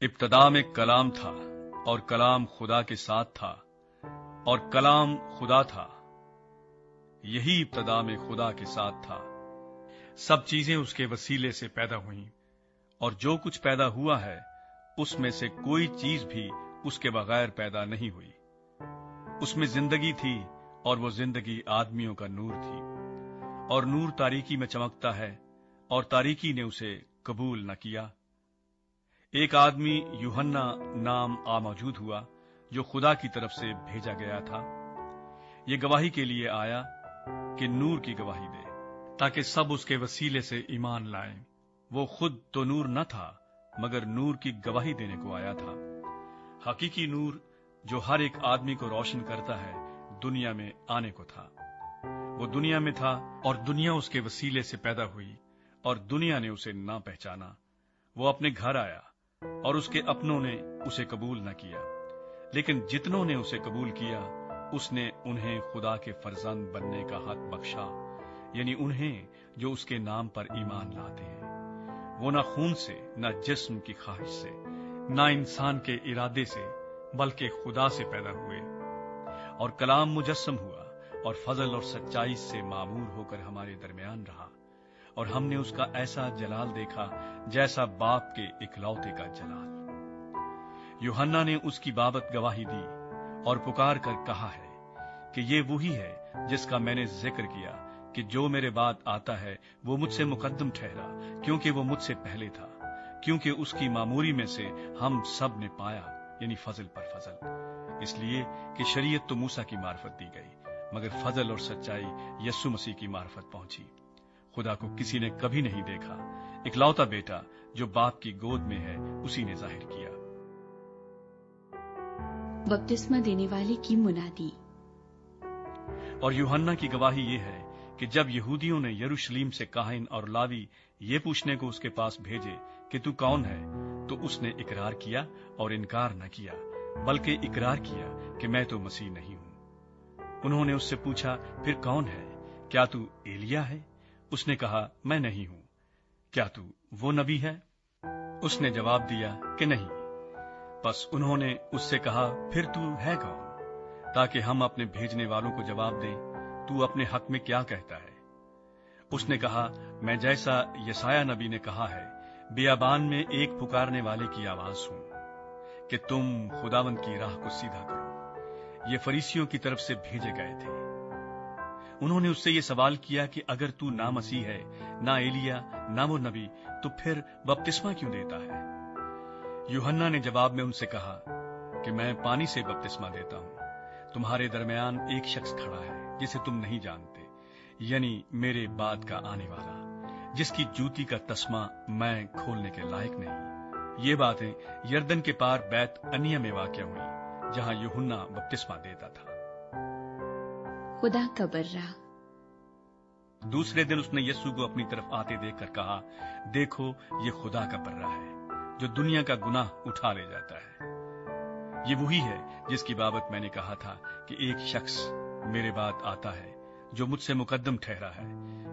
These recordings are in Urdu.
ابتدا میں کلام تھا اور کلام خدا کے ساتھ تھا اور کلام خدا تھا. یہی ابتدا میں خدا کے ساتھ تھا. سب چیزیں اس کے وسیلے سے پیدا ہوئیں اور جو کچھ پیدا ہوا ہے اس میں سے کوئی چیز بھی اس کے بغیر پیدا نہیں ہوئی. اس میں زندگی تھی اور وہ زندگی آدمیوں کا نور تھی. اور نور تاریکی میں چمکتا ہے اور تاریکی نے اسے قبول نہ کیا. ایک آدمی یوحنا نام موجود ہوا جو خدا کی طرف سے بھیجا گیا تھا. یہ گواہی کے لیے آیا کہ نور کی گواہی دے تاکہ سب اس کے وسیلے سے ایمان لائیں. وہ خود تو نور نہ تھا مگر نور کی گواہی دینے کو آیا تھا. حقیقی نور جو ہر ایک آدمی کو روشن کرتا ہے دنیا میں آنے کو تھا. وہ دنیا میں تھا اور دنیا اس کے وسیلے سے پیدا ہوئی اور دنیا نے اسے نہ پہچانا. وہ اپنے گھر آیا اور اس کے اپنوں نے اسے قبول نہ کیا. لیکن جتنوں نے اسے قبول کیا اس نے انہیں خدا کے فرزند بننے کا حق بخشا، یعنی انہیں جو اس کے نام پر ایمان لاتے ہیں. وہ نہ خون سے، نہ جسم کی خواہش سے، نہ انسان کے ارادے سے، بلکہ خدا سے پیدا ہوئے. اور کلام مجسم ہوا اور فضل اور سچائی سے معمور ہو کر ہمارے درمیان رہا. اور ہم نے اس کا ایسا جلال دیکھا جیسا باپ کے اکلوتے کا جلال. یوحنا نے اس کی بابت گواہی دی اور پکار کر کہا ہے کہ یہ وہی ہے جس کا میں نے ذکر کیا کہ جو میرے بعد آتا ہے وہ مجھ سے مقدم ٹھہرا کیونکہ وہ مجھ سے پہلے تھا. کیونکہ اس کی معموری میں سے ہم سب نے پایا، یعنی فضل پر فضل. اس لیے کہ شریعت تو موسیٰ کی معرفت دی گئی مگر فضل اور سچائی یسوع مسیح کی معرفت پہنچی. خدا کو کسی نے کبھی نہیں دیکھا، اکلوتا بیٹا جو باپ کی گود میں ہے اسی نے ظاہر کیا. بپتسمہ دینے والے کی منادی. اور یوحنا کی گواہی یہ ہے کہ جب یہودیوں نے یروشلم سے کاہن اور لاوی یہ پوچھنے کو اس کے پاس بھیجے کہ تو کون ہے، تو اس نے اقرار کیا اور انکار نہ کیا بلکہ اقرار کیا کہ میں تو مسیح نہیں ہوں. انہوں نے اس سے پوچھا پھر کون ہے؟ کیا تو ایلیا ہے؟ اس نے کہا میں نہیں ہوں. کیا تو وہ نبی ہے؟ اس نے جواب دیا کہ نہیں. بس انہوں نے اس سے کہا پھر تو ہے کون تاکہ ہم اپنے بھیجنے والوں کو جواب دیں تو اپنے حق میں کیا کہتا ہے؟ اس نے کہا میں جیسا یسایہ نبی نے کہا ہے بیابان میں ایک پکارنے والے کی آواز ہوں کہ تم خداوند کی راہ کو سیدھا کرو. یہ فریسیوں کی طرف سے بھیجے گئے تھے. انہوں نے اس سے یہ سوال کیا کہ اگر تو نہ مسیح ہے، نہ ایلیا، نہ وہ نبی، تو پھر بپتسمہ کیوں دیتا ہے؟ یوحنا نے جواب میں ان سے کہا کہ میں پانی سے بپتسمہ دیتا ہوں. تمہارے درمیان ایک شخص کھڑا ہے جسے تم نہیں جانتے، یعنی میرے بعد کا آنے والا، جس کی جوتی کا تسمہ میں کھولنے کے لائق نہیں. یہ باتیں یردن کے پار بیت انیہ میں واقع ہوئی جہاں یوحنا بپتسمہ دیتا تھا. خدا کا برہ. دوسرے دن اس نے یسوع کو اپنی طرف آتے دیکھ کر کہا دیکھو یہ خدا کا برہ ہے جو دنیا کا گناہ اٹھا لے جاتا ہے. یہ وہی ہے جس کی بابت میں نے کہا تھا کہ ایک شخص میرے بعد آتا ہے جو مجھ سے مقدم ٹھہرا ہے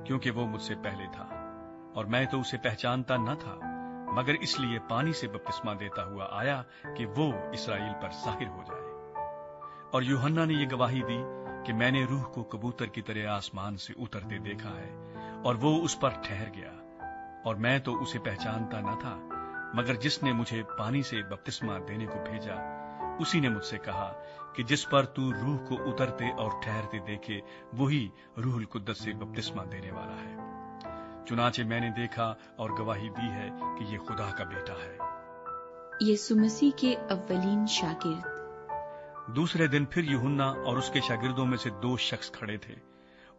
کیونکہ وہ مجھ سے پہلے تھا. اور میں تو اسے پہچانتا نہ تھا مگر اس لیے پانی سے بپتسمہ دیتا ہوا آیا کہ وہ اسرائیل پر ظاہر ہو جائے. اور یوحنا نے یہ گواہی دی کہ میں نے روح کو کبوتر کی طرح آسمان سے اترتے دیکھا ہے اور وہ اس پر ٹھہر گیا. اور میں تو اسے پہچانتا نہ تھا مگر جس نے مجھے پانی سے بپتسمہ دینے کو بھیجا اسی نے مجھ سے کہا کہ جس پر تو روح کو اترتے اور ٹھہرتے دیکھے وہی روح القدس سے بپتسمہ دینے والا ہے. چنانچہ میں نے دیکھا اور گواہی دی ہے کہ یہ خدا کا بیٹا ہے. یسوع مسیح کے اولین شاگرد. دوسرے دن پھر یوحنا اور اس کے شاگردوں میں سے 2 شخص کھڑے تھے.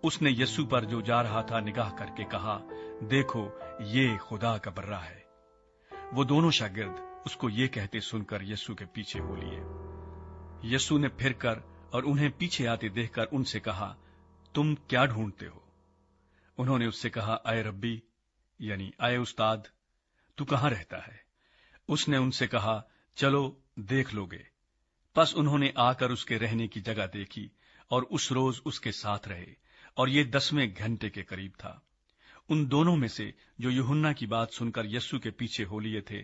اس نے یسوع پر جو جا رہا تھا نگاہ کر کے کہا دیکھو یہ خدا کا برہ ہے. وہ دونوں شاگرد اس کو یہ کہتے سن کر یسوع کے پیچھے ہو لیے. یسوع نے پھر کر اور انہیں پیچھے آتے دیکھ کر ان سے کہا تم کیا ڈھونڈتے ہو؟ انہوں نے اس سے کہا اے ربی، یعنی اے استاد، تو کہاں رہتا ہے؟ اس نے ان سے کہا چلو دیکھ لو گے. پس انہوں نے آ کر اس کے رہنے کی جگہ دیکھی اور اس روز اس کے ساتھ رہے اور یہ 10ویں گھنٹے کے قریب تھا. ان دونوں میں سے جو یوحنا کی بات سن کر یسوع کے پیچھے ہو لیے تھے